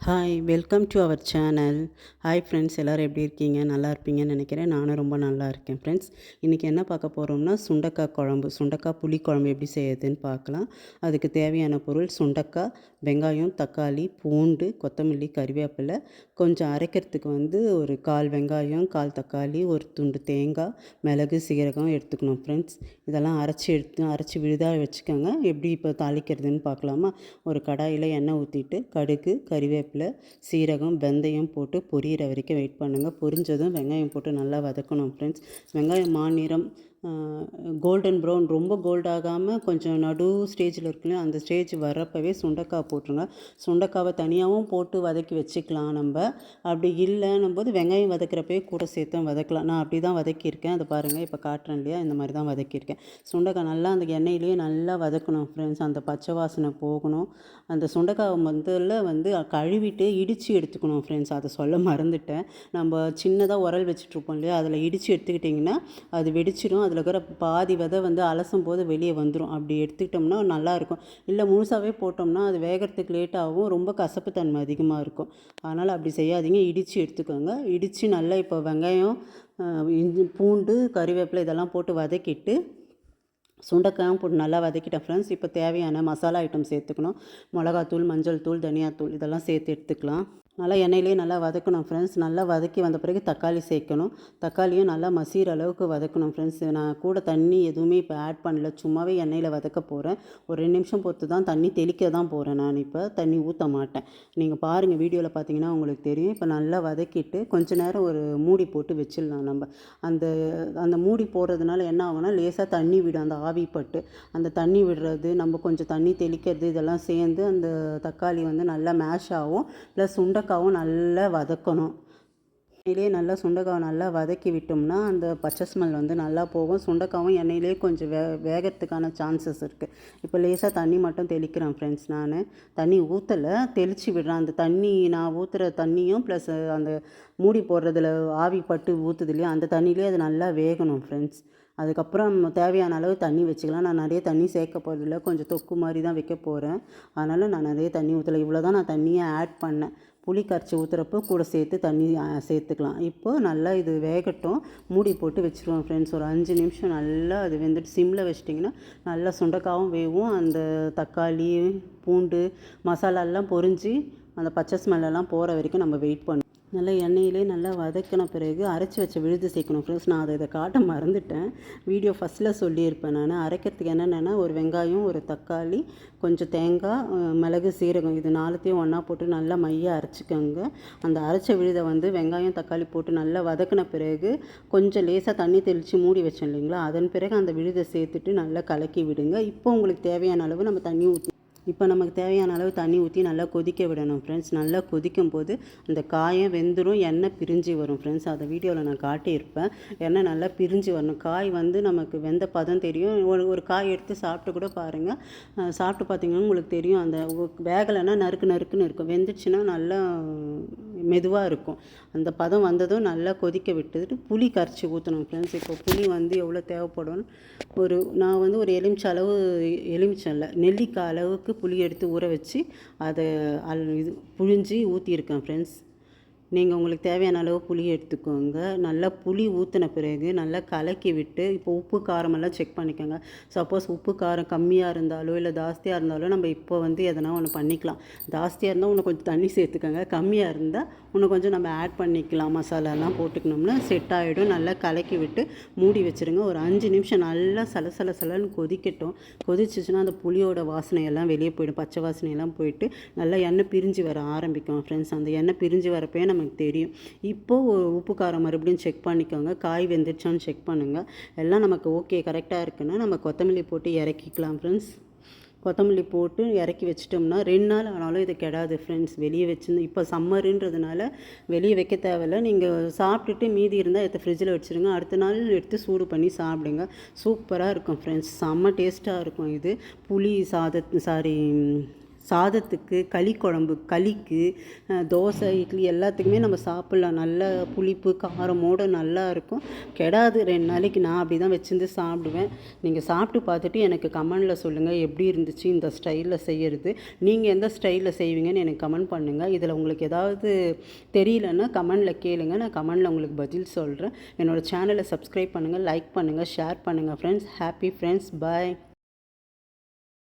Hi welcome to our channel. Hi friends, எல்லோரும் எப்படி இருக்கீங்க? நல்லா இருப்பீங்கன்னு நினைக்கிறேன். நானும் ரொம்ப நல்லா இருக்கேன் ஃப்ரெண்ட்ஸ். இன்றைக்கி என்ன பார்க்க போகிறோம்னா சுண்டக்காய் குழம்பு, சுண்டக்காய் புளி குழம்பு எப்படி செய்யுதுன்னு பார்க்கலாம். அதுக்கு தேவையான பொருள் சுண்டக்காய், வெங்காயம், தக்காளி, பூண்டு, கொத்தமல்லி, கறிவேப்பிலை, கொஞ்சம் அரைக்கிறதுக்கு ஒரு 1/4 வெங்காயம், 1/4 தக்காளி, ஒரு துண்டு தேங்காய், மிளகு, சீரகம் எடுத்துக்கணும் ஃப்ரெண்ட்ஸ். இதெல்லாம் அரைச்சி விழுதாக வச்சுக்கோங்க. எப்படி இப்போ தாளிக்கிறதுன்னு பார்க்கலாமா? ஒரு கடாயில் எண்ணெய் ஊற்றிட்டு கடுகு, கறிவேப்பிலை, சீரகம், வெந்தயம் போட்டு பொரியிற வரைக்கும் வெயிட் பண்ணுங்கள். பொரிஞ்சதும் வெங்காயம் போட்டு நல்லா வதக்கணும் ஃப்ரெண்ட்ஸ். வெங்காயம் மாநிறம் கோல்டன் ப்ரௌன், ரொம்ப கோல்டாகாமல் கொஞ்சம் நடு ஸ்டேஜில் இருக்குல்லையா, அந்த ஸ்டேஜ் வர்றப்பவே சுண்டைக்காய் போட்டுருங்க. சுண்டைக்காவை தனியாகவும் போட்டு வதக்கி வச்சுக்கலாம். நம்ம அப்படி இல்லைன்னும் போது வெங்காயம் வதக்கிறப்பவே கூட சேர்த்து வதக்கலாம். நான் அப்படி தான் வதக்கியிருக்கேன். அதை பாருங்கள், இப்போ காட்டுறேன் இல்லையா, இந்த மாதிரி தான் வதக்கியிருக்கேன். சுண்டைக்காய் நல்லா அந்த எண்ணெயிலேயே நல்லா வதக்கணும் ஃப்ரெண்ட்ஸ். அந்த பச்சை வாசனை போகணும். அந்த சுண்டைக்காவை கழுவிட்டு இடித்து எடுத்துக்கணும் ஃப்ரெண்ட்ஸ். அதை சொல்ல மறந்துட்டேன். நம்ம சின்னதாக உரல் வச்சுட்ருப்போம் இல்லையா, அதில் இடித்து எடுத்துக்கிட்டிங்கன்னா அது வெடிச்சிடும். அதில் இருக்கிற பாதி விதை அலசும் போது வெளியே வந்துடும். அப்படி எடுத்துக்கிட்டோம்னா நல்லாயிருக்கும். இல்லை முழுசாகவே போட்டோம்னா அது வேகிறதுக்கு லேட் ஆகும், ரொம்ப கசப்புத்தன்மை அதிகமாக இருக்கும். அதனால் அப்படி செய்யாதீங்க, இடித்து எடுத்துக்கோங்க. இடித்து நல்லா இப்போ வெங்காயம், இஞ்சி, பூண்டு, கறிவேப்பிலை இதெல்லாம் போட்டு வதக்கிட்டு சுண்டைக்காயும் போட்டு நல்லா வதக்கிட்டேன் ஃப்ரெண்ட்ஸ். இப்போ தேவையான மசாலா ஐட்டம் சேர்த்துக்கணும். மிளகாத்தூள், மஞ்சள் தூள், தனியாத்தூள் இதெல்லாம் சேர்த்து எடுத்துக்கலாம். நல்லா எண்ணெயிலே நல்லா வதக்கணும் ஃப்ரெண்ட்ஸ். நல்லா வதக்கி வந்த பிறகு தக்காளி சேர்க்கணும். தக்காளியும் நல்லா மசிகிற அளவுக்கு வதக்கணும் ஃப்ரெண்ட்ஸ். நான் கூட தண்ணி எதுவுமே இப்போ ஆட் பண்ணல, சும்மாவே எண்ணெயில் வதக்க போகிறேன். ஒரு 2 நிமிஷம் பொறுத்து தான் தண்ணி தெளிக்க தான் போகிறேன். நான் இப்போ தண்ணி ஊற்ற மாட்டேன். நீங்கள் பாருங்கள், வீடியோவில் பார்த்தீங்கன்னா உங்களுக்கு தெரியும். இப்போ நல்லா வதக்கிட்டு கொஞ்ச நேரம் ஒரு மூடி போட்டு வச்சிடலாம். நம்ம அந்த மூடி போடுறதுனால என்ன ஆகும்னா லேசாக தண்ணி விடும். அந்த ஆவி பட்டு அந்த தண்ணி விடுறது, நம்ம கொஞ்சம் தண்ணி தெளிக்கிறது இதெல்லாம் சேர்ந்து அந்த தக்காளி நல்லா மேஷ் ஆகும். ப்ளஸ் சுண்டைக்காவும் நல்லா வதக்கணும். எண்ணெயிலே நல்லா சுண்டைக்காவை நல்லா வதக்கி விட்டோம்னா அந்த பச்சை ஸ்மெல் நல்லா போகும். சுண்டைக்காவும் எண்ணெயிலே கொஞ்சம் வேகிறதுக்கான சான்சஸ் இருக்குது. இப்போ லேசாக தண்ணி மட்டும் தெளிக்கிறேன் ஃப்ரெண்ட்ஸ். நான் தண்ணி ஊற்றலை, தெளித்து விடுறேன். அந்த தண்ணி நான் ஊற்றுற தண்ணியும் ப்ளஸ் அந்த மூடி போடுறதுல ஆவி பட்டு ஊற்றுது இல்லையா, அந்த தண்ணியிலே அது நல்லா வேகணும் ஃப்ரெண்ட்ஸ். அதுக்கப்புறம் தேவையான அளவு தண்ணி வச்சுக்கலாம். நான் நிறைய தண்ணி சேர்க்க போகிறதில்ல, கொஞ்சம் தொக்கு மாதிரி தான் வைக்க போகிறேன். அதனால் நான் நிறைய தண்ணி ஊற்றலை. இவ்வளோ தான் நான் தண்ணியை ஆட் பண்ணேன். புளி கரைச்சி ஊற்றுறப்போ கூட சேர்த்து தண்ணி சேர்த்துக்கலாம். இப்போது நல்லா இது வேகட்டும், மூடி போட்டு வச்சுருவோம் ஃப்ரெண்ட்ஸ். ஒரு 5 நிமிஷம் நல்லா அது வெந்துட்டு சிம்மில் வச்சிட்டிங்கன்னா நல்லா சுண்டைக்காவும் வேகும். அந்த தக்காளி, பூண்டு, மசாலாலாம் பொரிஞ்சு அந்த பச்சை ஸ்மெல்லாம் போகிற வரைக்கும் நம்ம வெயிட் பண்ணணும். நல்லா எண்ணெயிலே நல்லா வதக்கின பிறகு அரைச்சி வச்ச விழுது சேர்க்கணும் ஃப்ரெண்ட்ஸ். நான் இதை காட்ட மறந்துட்டேன். வீடியோ ஃபஸ்ட்டில் சொல்லியிருப்பேன். நான் அரைக்கிறதுக்கு என்னென்னா ஒரு வெங்காயம், ஒரு தக்காளி, கொஞ்சம் தேங்காய், மிளகு, சீரகம் இது 4த்தையும் ஒன்றா போட்டு நல்லா மையாக அரைச்சிக்கோங்க. அந்த அரைச்ச விழுதை வெங்காயம், தக்காளி போட்டு நல்லா வதக்கின பிறகு கொஞ்சம் லேசாக தண்ணி தெளித்து மூடி வச்சோம் இல்லைங்களா, அதன் பிறகு அந்த விழுதை சேர்த்துட்டு நல்லா கலக்கி விடுங்க. இப்போ உங்களுக்கு தேவையான அளவு நம்ம தண்ணி ஊற்றி நமக்கு தேவையான அளவு தண்ணி ஊற்றி நல்லா கொதிக்க விடணும் ஃப்ரெண்ட்ஸ். நல்லா கொதிக்கும் போது அந்த காயம் வெந்துடும், எண்ணெய் பிரிஞ்சு வரும் ஃப்ரெண்ட்ஸ். அதை வீடியோவில் நான் காட்டியிருப்பேன். எண்ணெய் நல்லா பிரிஞ்சு வரணும். காய் நமக்கு வெந்த பதம் தெரியும். ஒரு காய் எடுத்து சாப்பிட்டு கூட பாருங்கள். சாப்பிட்டு பார்த்தீங்கன்னா உங்களுக்கு தெரியும். அந்த வேகலைன்னா நறுக்குன்னு இருக்கும். வெந்துச்சுன்னா நல்லா மெதுவாக இருக்கும். அந்த பதம் வந்ததும் நல்லா கொதிக்க விட்டுட்டு புளி கரைச்சி ஊற்றணும் ஃப்ரெண்ட்ஸ். இப்போ புளி எவ்வளோ தேவைப்படும், நான் ஒரு எலுமிச்சம் இல்லை, நெல்லிக்காய் அளவுக்கு புளி எடுத்து ஊற வச்சு அதை புழிஞ்சி ஊற்றியிருக்கேன் ஃப்ரெண்ட்ஸ். நீங்கள் உங்களுக்கு தேவையான அளவு புளி எடுத்துக்கோங்க. நல்லா புளி ஊற்றின பிறகு நல்லா கலக்கி விட்டு இப்போ உப்பு காரமெல்லாம் செக் பண்ணிக்கோங்க. சப்போஸ் உப்பு காரம் கம்மியாக இருந்தாலோ இல்லை ஜாஸ்தியாக இருந்தாலோ நம்ம இப்போ எதனா ஒன்று பண்ணிக்கலாம். ஜாஸ்தியாக இருந்தால் இன்னும் கொஞ்சம் தண்ணி சேர்த்துக்கோங்க, கம்மியாக இருந்தால் இன்னும் கொஞ்சம் நம்ம ஆட் பண்ணிக்கலாம். மசாலாலாம் போட்டுக்கணும்னா செட் ஆகிடும். நல்லா கலக்கி விட்டு மூடி வச்சுருங்க. ஒரு 5 நிமிஷம் நல்லா சலன்னு கொதிக்கட்டும். கொதிச்சிச்சுன்னா அந்த புளியோட வாசனையெல்லாம் வெளியே போயிடும், பச்சை வாசனையெல்லாம் போயிட்டு நல்லா எண்ணெய் பிரிஞ்சு வர ஆரம்பிக்கும் ஃப்ரெண்ட்ஸ். அந்த எண்ணெய் பிரிஞ்சு வரப்பே நமக்கு தெரியும். இப்போது உப்பு காரம் மறுபடியும் செக் பண்ணிக்கோங்க. காய் வெந்துருச்சான்னு செக் பண்ணுங்கள். எல்லாம் நமக்கு ஓகே கரெக்டாக இருக்குன்னா நம்ம கொத்தமல்லி போட்டு இறக்கிக்கலாம் ஃப்ரெண்ட்ஸ். கொத்தமல்லி போட்டு இறக்கி வச்சிட்டோம்னா 2 நாள் ஆனாலும் இது கெடாது ஃப்ரெண்ட்ஸ். வெளியே வச்சுருந்து இப்போ சம்மருன்றதுனால வெளியே வைக்க தேவையில்லை. நீங்கள் சாப்பிட்டுட்டு மீதி இருந்தால் எடுத்து ஃப்ரிட்ஜில் வச்சுருங்க. அடுத்த நாள் எடுத்து சூடு பண்ணி சாப்பிடுங்க. சூப்பராக இருக்கும் ஃப்ரெண்ட்ஸ். செம்ம டேஸ்ட்டாக இருக்கும் இது. புளி சாதத்துக்கு, களி குழம்பு, களிக்கு, தோசை, இட்லி எல்லாத்துக்குமே நம்ம சாப்பிட்லாம். நல்ல புளிப்பு காரமோடு நல்லா இருக்கும். கெடாது. 2 நாளைக்கு நான் அப்படி தான் வச்சுருந்து சாப்பிடுவேன். நீங்கள் சாப்பிட்டு பார்த்துட்டு எனக்கு கமெண்டில் சொல்லுங்கள் எப்படி இருந்துச்சு இந்த ஸ்டைலில் செய்கிறது. நீங்கள் எந்த ஸ்டைலில் செய்வீங்கன்னு எனக்கு கமெண்ட் பண்ணுங்கள். இதில் உங்களுக்கு ஏதாவது தெரியலன்னா கமெண்டில் கேளுங்க. நான் கமெண்டில் உங்களுக்கு பதில் சொல்கிறேன். என்னோடய சேனலை சப்ஸ்கிரைப் பண்ணுங்கள், லைக் பண்ணுங்கள், ஷேர் பண்ணுங்கள் ஃப்ரெண்ட்ஸ். Happy friends. பாய்.